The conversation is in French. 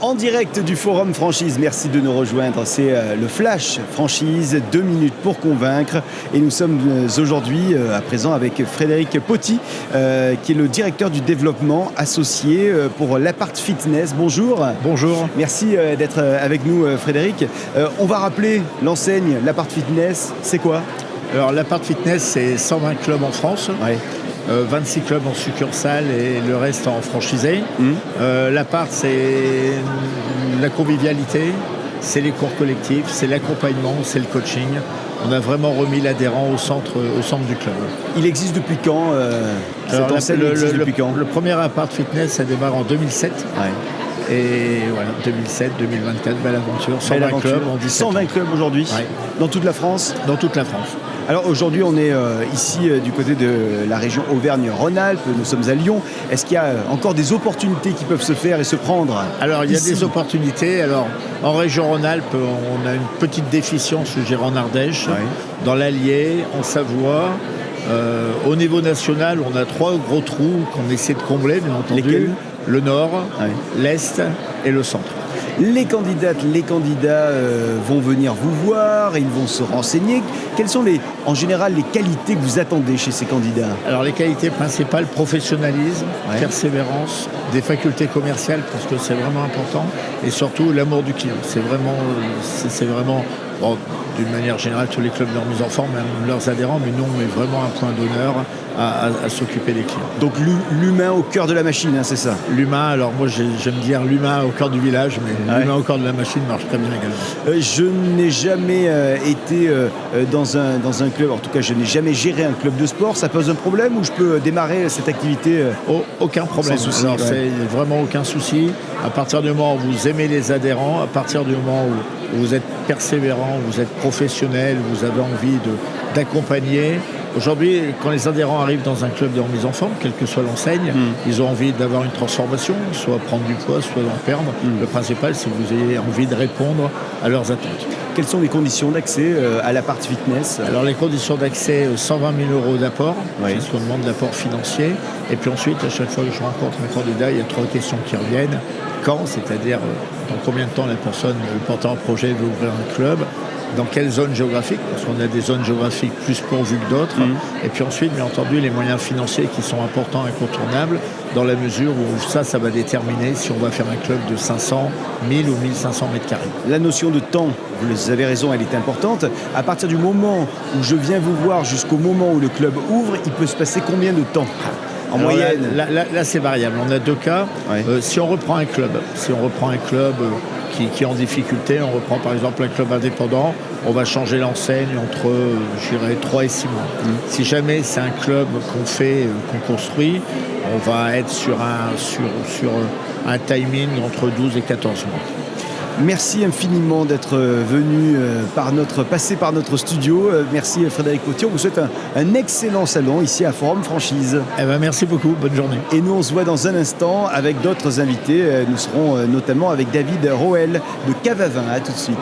En direct du Forum Franchise, merci de nous rejoindre. C'est le Flash Franchise, 2 minutes pour convaincre. Et nous sommes aujourd'hui à présent avec Frédéric Poty, qui est le directeur du développement associé pour l'Apart Fitness. Bonjour. Bonjour. Merci d'être avec nous, Frédéric. On va rappeler l'enseigne, l'Apart Fitness, c'est quoi? Alors l'Apart Fitness, c'est 120 clubs en France. Ouais. 26 clubs en succursale et le reste en franchisé. L'Apart, c'est la convivialité, c'est les cours collectifs, c'est l'accompagnement, c'est le coaching. On a vraiment remis l'adhérent au centre du club. Il existe depuis quand Alors, depuis quand le premier Apart Fitness, ça démarre en 2007. Ouais. Et voilà, 2007, 2024, belle aventure. 120 clubs en 17 120 ans. clubs aujourd'hui, Ouais. dans toute la France. Dans toute la France. Alors aujourd'hui, on est ici du côté de la région Auvergne-Rhône-Alpes. Nous sommes à Lyon. Est-ce qu'il y a encore des opportunités qui peuvent se faire et se prendre? Alors, il y a ici des opportunités. Alors, en région Rhône-Alpes, on a une petite déficience, je dirais, en Ardèche, Ouais. dans l'Allier, en Savoie. Au niveau national, on a 3 gros trous qu'on essaie de combler, bien entendu. Lesquels? Le nord, Ouais. l'est et le centre. Les candidats vont venir vous voir, ils vont se renseigner. Quelles sont en général les qualités que vous attendez chez ces candidats? Alors, les qualités principales, professionnalisme, Ouais. persévérance, des facultés commerciales, parce que c'est vraiment important, et surtout l'amour du client. C'est vraiment bon, d'une manière générale, tous les clubs de remise en forme, même leurs adhérents, mais nous, on met vraiment un point d'honneur à s'occuper des clients. Donc l'humain au cœur de la machine, hein, c'est ça? L'humain, alors moi j'aime dire l'humain au cœur du village, mais Ouais. l'humain au cœur de la machine marche très bien également. Je n'ai jamais été dans un club, en tout cas je n'ai jamais géré un club de sport. Ça pose un problème ou je peux démarrer cette activité Aucun problème, sans souci, alors, ouais. c'est vraiment aucun souci. À partir du moment où vous aimez les adhérents, à partir du moment où vous êtes persévérant, vous êtes professionnel, vous avez envie d'accompagner. Aujourd'hui, quand les adhérents arrivent dans un club de remise en forme, quelle que soit l'enseigne, ils ont envie d'avoir une transformation, soit prendre du poids, soit d'en perdre. Le principal, c'est que vous ayez envie de répondre à leurs attentes. Quelles sont les conditions d'accès à l'Apart Fitness? Alors les conditions d'accès, 120 000 € d'apport, Oui. c'est ce qu'on demande, l'apport financier. Et puis ensuite, à chaque fois que je rencontre un candidat, il y a 3 questions qui reviennent. Quand, c'est-à-dire dans combien de temps la personne, le porteur en projet, veut ouvrir un club, dans quelle zone géographique, parce qu'on a des zones géographiques plus pourvues que d'autres. Et puis ensuite, bien entendu, les moyens financiers qui sont importants, incontournables, dans la mesure où ça va déterminer si on va faire un club de 500, 1000 ou 1500 mètres carrés. La notion de temps, vous avez raison, elle est importante. À partir du moment où je viens vous voir jusqu'au moment où le club ouvre, il peut se passer combien de temps en Alors moyenne? Là, c'est variable. On a 2 cas. Ouais. Si on reprend un club, qui est en difficulté, on reprend par exemple un club indépendant, on va changer l'enseigne entre, je dirais, 3 et 6 mois. Si jamais c'est un club qu'on construit, on va être sur un timing entre 12 et 14 mois. Merci infiniment d'être venu passer par notre studio. Merci Frédéric Poty. On vous souhaite un excellent salon ici à Forum Franchise. Eh ben, merci beaucoup, bonne journée. Et nous, on se voit dans un instant avec d'autres invités. Nous serons notamment avec David Roel de Cave à Vin. À tout de suite.